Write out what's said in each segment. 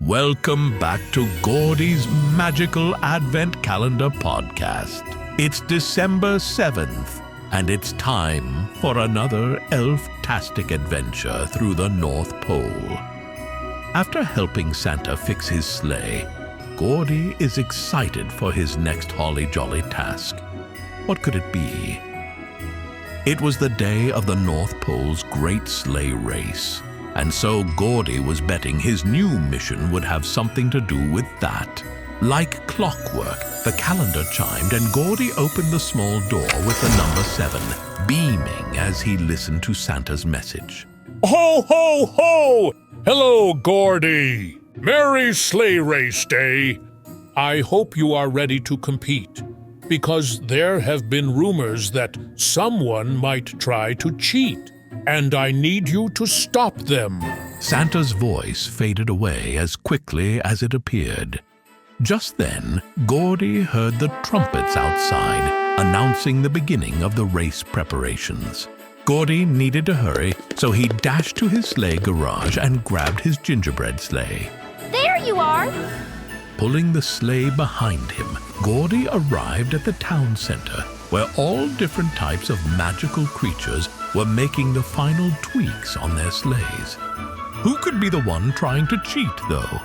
Welcome back to Gordy's Magical Advent Calendar podcast. It's December 7th, and it's time for another elf-tastic adventure through the North Pole. After helping Santa fix his sleigh, Gordy is excited for his next holly jolly task. What could it be? It was the day of the North Pole's great sleigh race, and so Gordy was betting his new mission would have something to do with that. Like clockwork, the calendar chimed and Gordy opened the small door with the number 7, beaming as he listened to Santa's message. Ho, ho, ho! Hello, Gordy! Merry Sleigh Race Day! I hope you are ready to compete, because there have been rumors that someone might try to cheat, and I need you to stop them. Santa's voice faded away as quickly as it appeared. Just then, Gordy heard the trumpets outside, announcing the beginning of the race preparations. Gordy needed to hurry, so he dashed to his sleigh garage and grabbed his gingerbread sleigh. There you are! Pulling the sleigh behind him, Gordy arrived at the town center, where all different types of magical creatures were making the final tweaks on their sleighs. Who could be the one trying to cheat, though?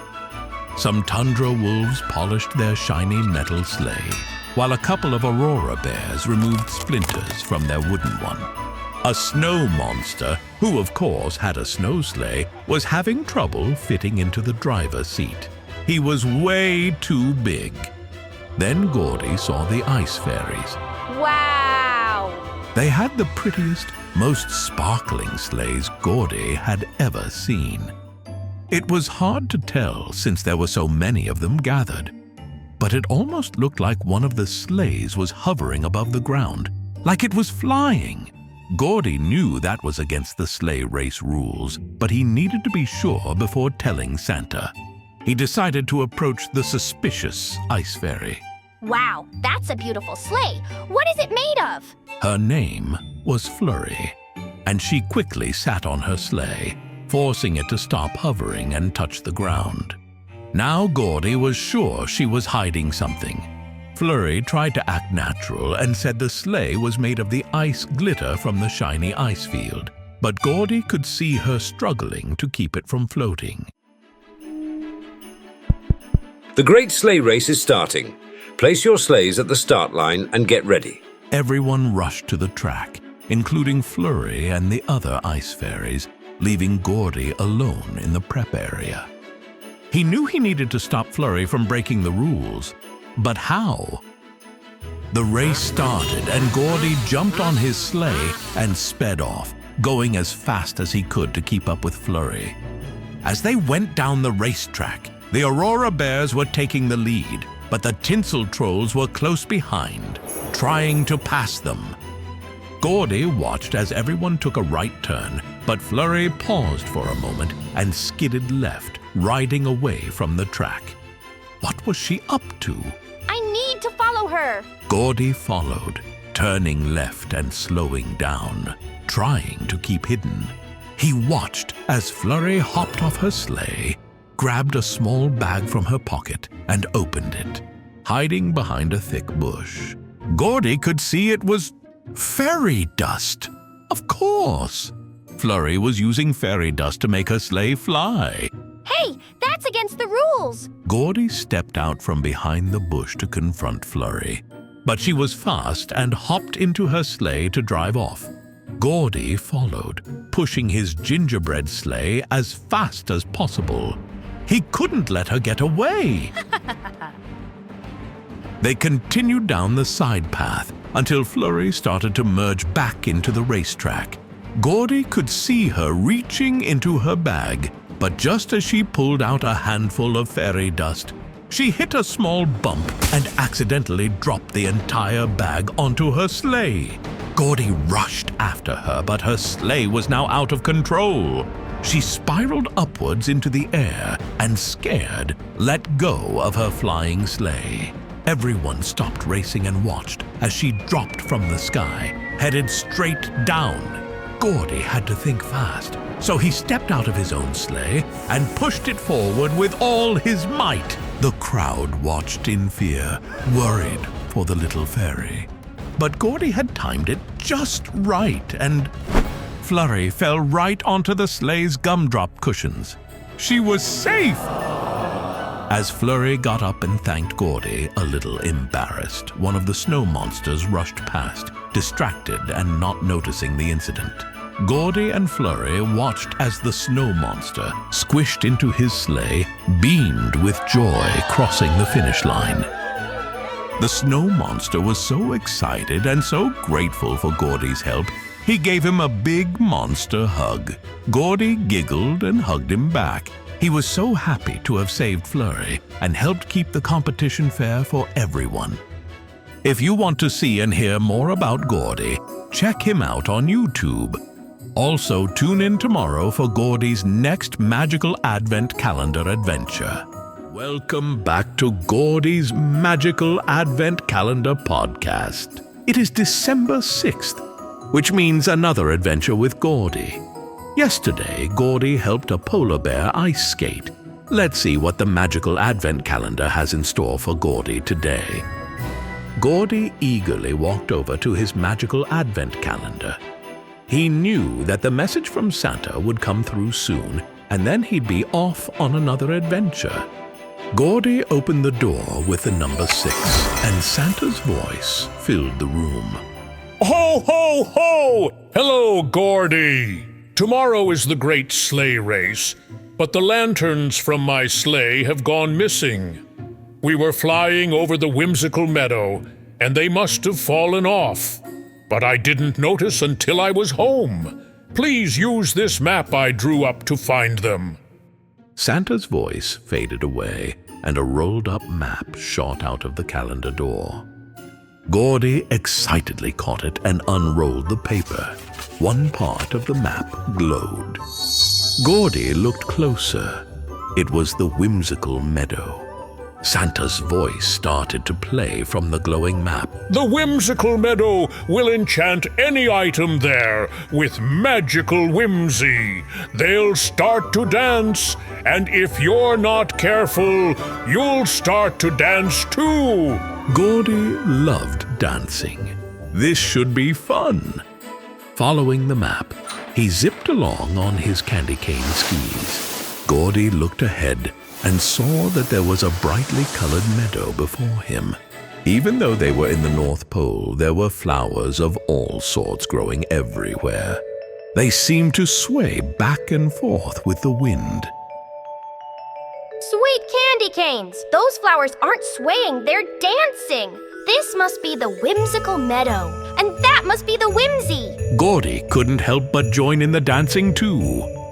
Some tundra wolves polished their shiny metal sleigh, while a couple of aurora bears removed splinters from their wooden one. A snow monster, who of course had a snow sleigh, was having trouble fitting into the driver's seat. He was way too big. Then Gordy saw the ice fairies. Wow! They had the prettiest, most sparkling sleighs Gordy had ever seen. It was hard to tell since there were so many of them gathered, but it almost looked like one of the sleighs was hovering above the ground, like it was flying. Gordy knew that was against the sleigh race rules, but he needed to be sure before telling Santa. He decided to approach the suspicious ice fairy. Wow, that's a beautiful sleigh. What is it made of? Her name was Flurry, and she quickly sat on her sleigh, forcing it to stop hovering and touch the ground. Now Gordy was sure she was hiding something. Flurry tried to act natural and said the sleigh was made of the ice glitter from the shiny ice field, but Gordy could see her struggling to keep it from floating. The Great Sleigh Race is starting. Place your sleighs at the start line and get ready. Everyone rushed to the track, including Flurry and the other ice fairies, leaving Gordy alone in the prep area. He knew he needed to stop Flurry from breaking the rules, but how? The race started and Gordy jumped on his sleigh and sped off, going as fast as he could to keep up with Flurry. As they went down the racetrack, the Aurora Bears were taking the lead, but the Tinsel Trolls were close behind, trying to pass them. Gordy watched as everyone took a right turn, but Flurry paused for a moment and skidded left, riding away from the track. What was she up to? I need to follow her. Gordy followed, turning left and slowing down, trying to keep hidden. He watched as Flurry hopped off her sleigh, grabbed a small bag from her pocket and opened it, hiding behind a thick bush. Gordy could see it was fairy dust. Of course! Flurry was using fairy dust to make her sleigh fly. Hey, that's against the rules. Gordy stepped out from behind the bush to confront Flurry, but she was fast and hopped into her sleigh to drive off. Gordy followed, pushing his gingerbread sleigh as fast as possible. He couldn't let her get away. They continued down the side path until Flurry started to merge back into the racetrack. Gordy could see her reaching into her bag, but just as she pulled out a handful of fairy dust, she hit a small bump and accidentally dropped the entire bag onto her sleigh. Gordy rushed after her, but her sleigh was now out of control. She spiraled upwards into the air and, scared, let go of her flying sleigh. Everyone stopped racing and watched as she dropped from the sky, headed straight down. Gordy had to think fast, so he stepped out of his own sleigh and pushed it forward with all his might. The crowd watched in fear, worried for the little fairy. But Gordy had timed it just right, and Flurry fell right onto the sleigh's gumdrop cushions. She was safe! As Flurry got up and thanked Gordy, a little embarrassed, one of the snow monsters rushed past, distracted and not noticing the incident. Gordy and Flurry watched as the snow monster, squished into his sleigh, beamed with joy crossing the finish line. The snow monster was so excited and so grateful for Gordy's help, he gave him a big monster hug. Gordy giggled and hugged him back. He was so happy to have saved Flurry and helped keep the competition fair for everyone. If you want to see and hear more about Gordy, check him out on YouTube. Also, tune in tomorrow for Gordy's next Magical Advent Calendar adventure. Welcome back to Gordy's Magical Advent Calendar podcast. It is December 6th, which means another adventure with Gordy. Yesterday, Gordy helped a polar bear ice skate. Let's see what the Magical Advent Calendar has in store for Gordy today. Gordy eagerly walked over to his Magical Advent Calendar. He knew that the message from Santa would come through soon, and then he'd be off on another adventure. Gordy opened the door with the number 6, and Santa's voice filled the room. Ho, ho, ho! Hello, Gordy! Tomorrow is the great sleigh race, but the lanterns from my sleigh have gone missing. We were flying over the whimsical meadow, and they must have fallen off. But I didn't notice until I was home. Please use this map I drew up to find them. Santa's voice faded away, and a rolled-up map shot out of the calendar door. Gordy excitedly caught it and unrolled the paper. One part of the map glowed. Gordy looked closer. It was the whimsical meadow. Santa's voice started to play from the glowing map. The whimsical meadow will enchant any item there with magical whimsy. They'll start to dance, and if you're not careful, you'll start to dance too. Gordy loved dancing. This should be fun. Following the map, he zipped along on his candy cane skis. Gordy looked ahead and saw that there was a brightly colored meadow before him. Even though they were in the North Pole, there were flowers of all sorts growing everywhere. They seemed to sway back and forth with the wind. Sweet candy canes! Those flowers aren't swaying, they're dancing! This must be the whimsical meadow, and that must be the whimsy! Gordy couldn't help but join in the dancing too.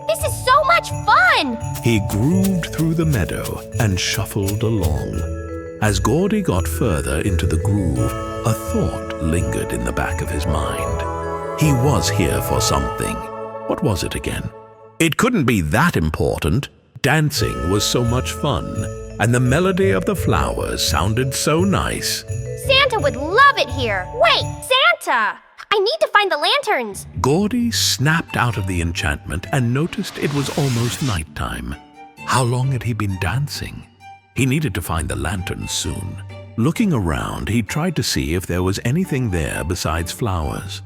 This is so much fun! He grooved through the meadow and shuffled along. As Gordy got further into the groove, a thought lingered in the back of his mind. He was here for something. What was it again? It couldn't be that important. Dancing was so much fun, and the melody of the flowers sounded so nice. Santa would love it here! Wait, Santa! I need to find the lanterns! Gordy snapped out of the enchantment and noticed it was almost nighttime. How long had he been dancing? He needed to find the lanterns soon. Looking around, he tried to see if there was anything there besides flowers.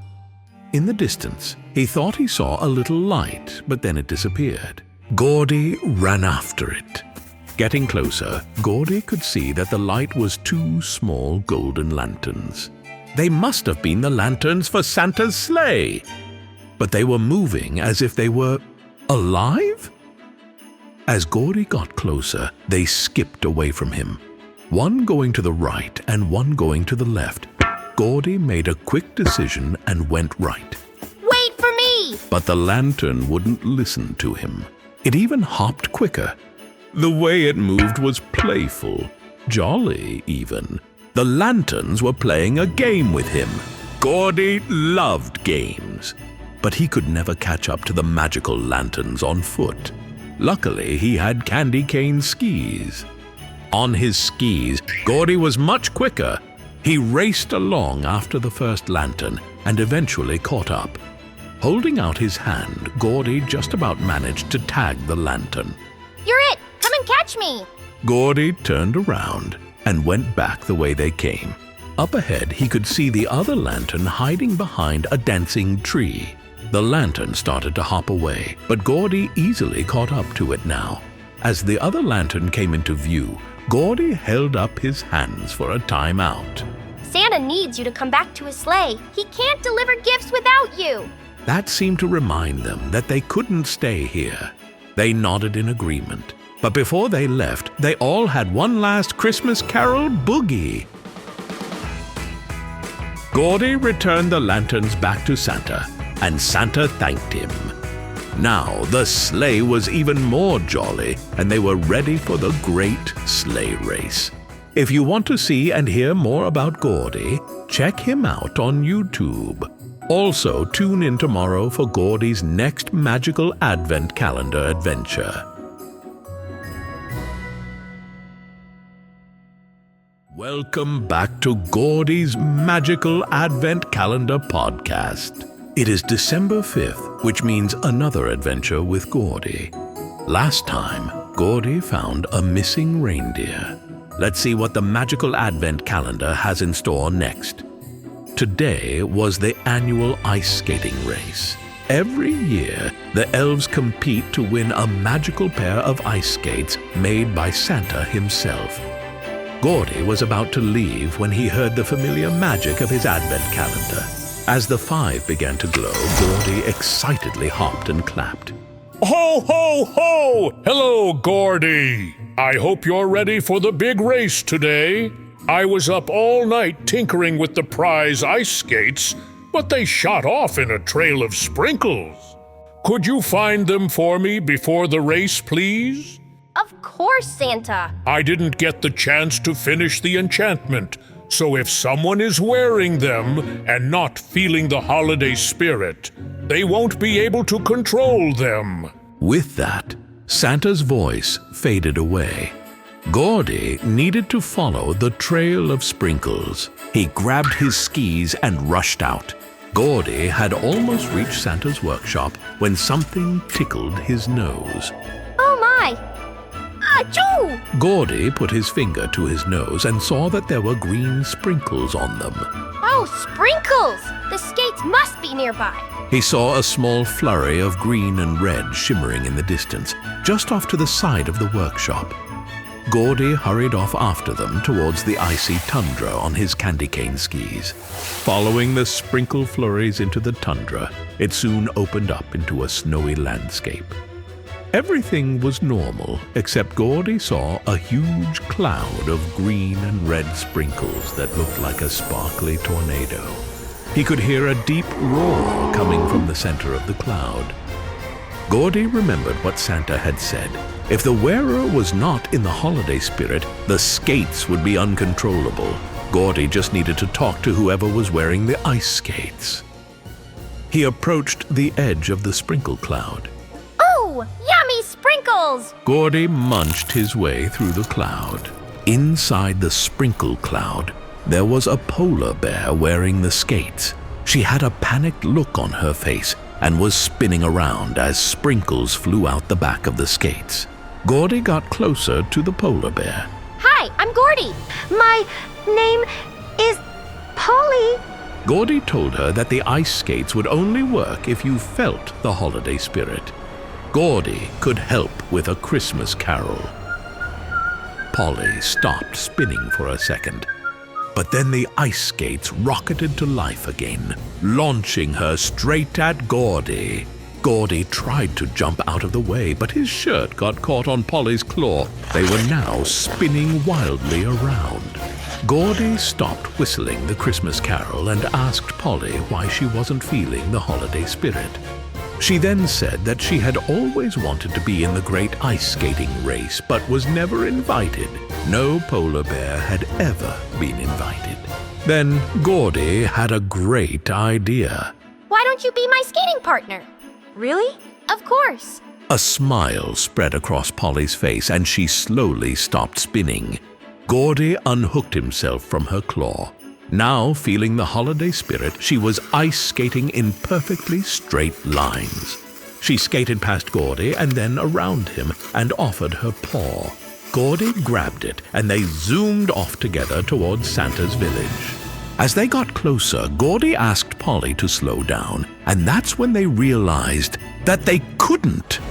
In the distance, he thought he saw a little light, but then it disappeared. Gordy ran after it. Getting closer, Gordy could see that the light was 2 small golden lanterns. They must have been the lanterns for Santa's sleigh. But they were moving as if they were alive? As Gordy got closer, they skipped away from him. One going to the right and one going to the left. Gordy made a quick decision and went right. Wait for me! But the lantern wouldn't listen to him. It even hopped quicker. The way it moved was playful, jolly even. The lanterns were playing a game with him. Gordy loved games, but he could never catch up to the magical lanterns on foot. Luckily, he had candy cane skis. On his skis, Gordy was much quicker. He raced along after the first lantern and eventually caught up. Holding out his hand, Gordy just about managed to tag the lantern. You're it! Come and catch me! Gordy turned around and went back the way they came. Up ahead, he could see the other lantern hiding behind a dancing tree. The lantern started to hop away, but Gordy easily caught up to it now. As the other lantern came into view, Gordy held up his hands for a timeout. Santa needs you to come back to his sleigh. He can't deliver gifts without you. That seemed to remind them that they couldn't stay here. They nodded in agreement. But before they left, they all had one last Christmas carol boogie. Gordy returned the lanterns back to Santa, and Santa thanked him. Now the sleigh was even more jolly, and they were ready for the great sleigh race. If you want to see and hear more about Gordy, check him out on YouTube. Also, tune in tomorrow for Gordy's next magical Advent calendar adventure. Welcome back to Gordy's Magical Advent Calendar podcast. It is December 5th, which means another adventure with Gordy. Last time, Gordy found a missing reindeer. Let's see what the Magical Advent Calendar has in store next. Today was the annual ice skating race. Every year, the elves compete to win a magical pair of ice skates made by Santa himself. Gordy was about to leave when he heard the familiar magic of his Advent calendar. As the 5 began to glow, Gordy excitedly hopped and clapped. Ho, ho, ho! Hello, Gordy! I hope you're ready for the big race today. I was up all night tinkering with the prize ice skates, but they shot off in a trail of sprinkles. Could you find them for me before the race, please? Of course, Santa. I didn't get the chance to finish the enchantment, so if someone is wearing them and not feeling the holiday spirit, they won't be able to control them. With that, Santa's voice faded away. Gordy needed to follow the trail of sprinkles. He grabbed his skis and rushed out. Gordy had almost reached Santa's workshop when something tickled his nose. Oh my! Achoo! Gordy put his finger to his nose and saw that there were green sprinkles on them. Oh, sprinkles! The skates must be nearby. He saw a small flurry of green and red shimmering in the distance, just off to the side of the workshop. Gordy hurried off after them towards the icy tundra on his candy cane skis. Following the sprinkle flurries into the tundra, it soon opened up into a snowy landscape. Everything was normal, except Gordy saw a huge cloud of green and red sprinkles that looked like a sparkly tornado. He could hear a deep roar coming from the center of the cloud. Gordy remembered what Santa had said. If the wearer was not in the holiday spirit, the skates would be uncontrollable. Gordy just needed to talk to whoever was wearing the ice skates. He approached the edge of the sprinkle cloud. Oh, yummy sprinkles! Gordy munched his way through the cloud. Inside the sprinkle cloud, there was a polar bear wearing the skates. She had a panicked look on her face and was spinning around as sprinkles flew out the back of the skates. Gordy got closer to the polar bear. Hi, I'm Gordy. My name is Polly. Gordy told her that the ice skates would only work if you felt the holiday spirit. Gordy could help with a Christmas carol. Polly stopped spinning for a second, but then the ice skates rocketed to life again, launching her straight at Gordy. Gordy tried to jump out of the way, but his shirt got caught on Polly's claw. They were now spinning wildly around. Gordy stopped whistling the Christmas carol and asked Polly why she wasn't feeling the holiday spirit. She then said that she had always wanted to be in the great ice skating race, but was never invited. No polar bear had ever been invited. Then Gordy had a great idea. Why don't you be my skating partner? Really? Of course. A smile spread across Polly's face and she slowly stopped spinning. Gordy unhooked himself from her claw. Now, feeling the holiday spirit, she was ice skating in perfectly straight lines. She skated past Gordy and then around him and offered her paw. Gordy grabbed it and they zoomed off together towards Santa's village. As they got closer, Gordy asked Polly to slow down, and that's when they realized that they couldn't.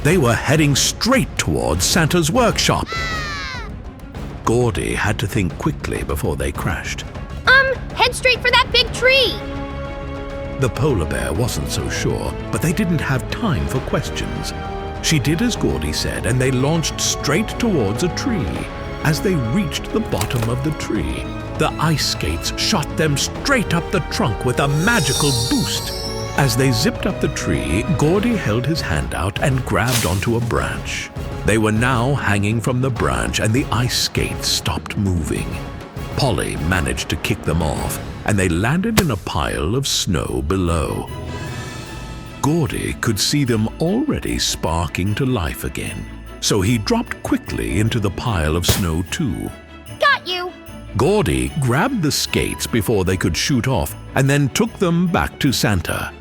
They were heading straight towards Santa's workshop. Gordy had to think quickly before they crashed. Head straight for that big tree. The polar bear wasn't so sure, but they didn't have time for questions. She did as Gordy said, and they launched straight towards a tree. As they reached the bottom of the tree, the ice skates shot them straight up the trunk with a magical boost. As they zipped up the tree, Gordy held his hand out and grabbed onto a branch. They were now hanging from the branch and the ice skates stopped moving. Polly managed to kick them off, and they landed in a pile of snow below. Gordy could see them already sparking to life again, so he dropped quickly into the pile of snow too. Got you. Gordy grabbed the skates before they could shoot off and then took them back to Santa.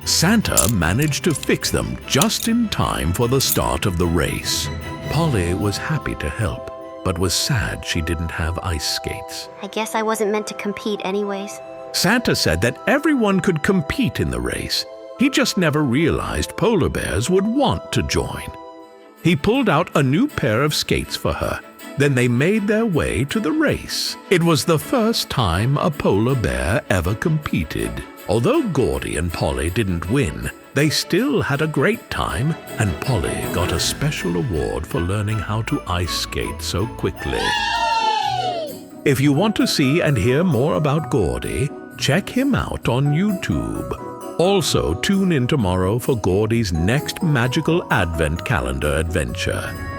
Santa managed to fix them just in time for the start of the race. Polly was happy to help, but was sad she didn't have ice skates. I guess I wasn't meant to compete anyways. Santa said that everyone could compete in the race. He just never realized polar bears would want to join. He pulled out a new pair of skates for her. Then they made their way to the race. It was the first time a polar bear ever competed. Although Gordy and Polly didn't win, they still had a great time, and Polly got a special award for learning how to ice skate so quickly. If you want to see and hear more about Gordy, check him out on YouTube. Also, tune in tomorrow for Gordy's next magical Advent calendar adventure.